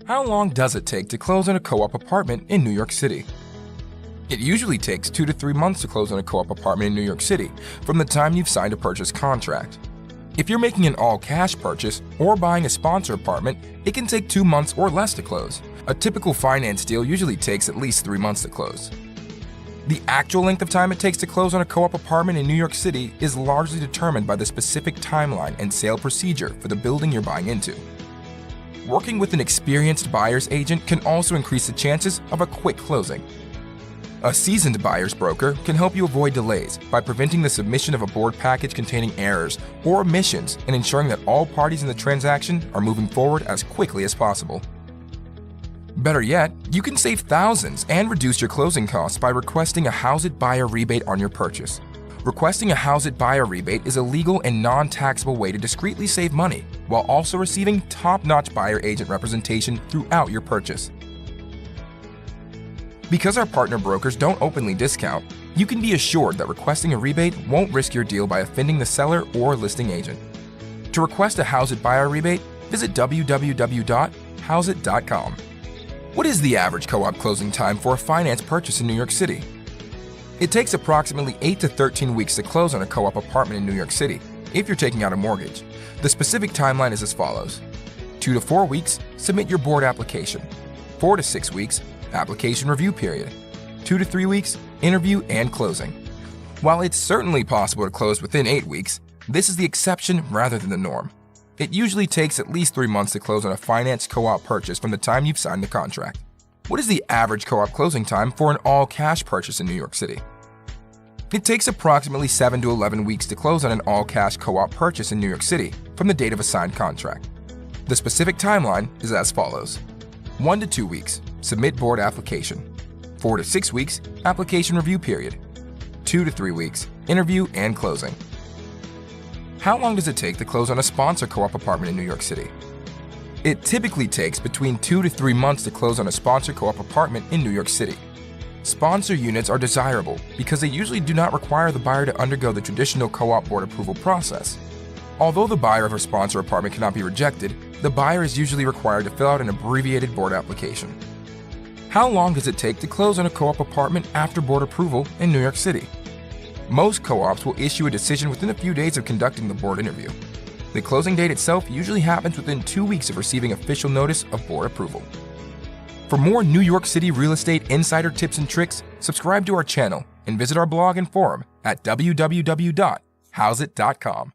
How long does it take to close on a co-op apartment in New York City? It usually takes 2 to 3 months to close on a co-op apartment in New York City from the time you've signed a purchase contract. If you're making an all-cash purchase or buying a sponsor apartment, it can take 2 months or less to close. A typical finance deal usually takes at least 3 months to close. The actual length of time it takes to close on a co-op apartment in New York City is largely determined by the specific timeline and sale procedure for the building you're buying into. Working with an experienced buyer's agent can also increase the chances of a quick closing. A seasoned buyer's broker can help you avoid delays by preventing the submission of a board package containing errors or omissions and ensuring that all parties in the transaction are moving forward as quickly as possible. Better yet, you can save thousands and reduce your closing costs by requesting a Hauseit buyer rebate on your purchase. Requesting a Hauseit buyer rebate is a legal and non-taxable way to discreetly save money while also receiving top-notch buyer agent representation throughout your purchase. Because our partner brokers don't openly discount, you can be assured that requesting a rebate won't risk your deal by offending the seller or listing agent. To request a Hauseit buyer rebate, visit www.hauseit.com. What is the average co-op closing time for a finance purchase in New York City? It takes approximately 8 to 13 weeks to close on a co-op apartment in New York City if you're taking out a mortgage. The specific timeline is as follows. 2 to 4 weeks, submit your board application. 4 to 6 weeks, application review period. 2 to 3 weeks, interview and closing. While it's certainly possible to close within 8 weeks, this is the exception rather than the norm. It usually takes at least 3 months to close on a finance co-op purchase from the time you've signed the contract. What is the average co-op closing time for an all-cash purchase in New York City? It takes approximately 7 to 11 weeks to close on an all-cash co-op purchase in New York City from the date of a signed contract. The specific timeline is as follows. 1 to 2 weeks, submit board application. 4 to 6 weeks, application review period. 2 to 3 weeks, interview and closing. How long does it take to close on a sponsor co-op apartment in New York City? It typically takes between 2 to 3 months to close on a sponsor co-op apartment in New York City. Sponsor units are desirable because they usually do not require the buyer to undergo the traditional co-op board approval process. Although the buyer of a sponsor apartment cannot be rejected, the buyer is usually required to fill out an abbreviated board application. How long does it take to close on a co-op apartment after board approval in New York City? Most co-ops will issue a decision within a few days of conducting the board interview. The closing date itself usually happens within 2 weeks of receiving official notice of board approval. For more New York City real estate insider tips and tricks, subscribe to our channel and visit our blog and forum at www.hauseit.com.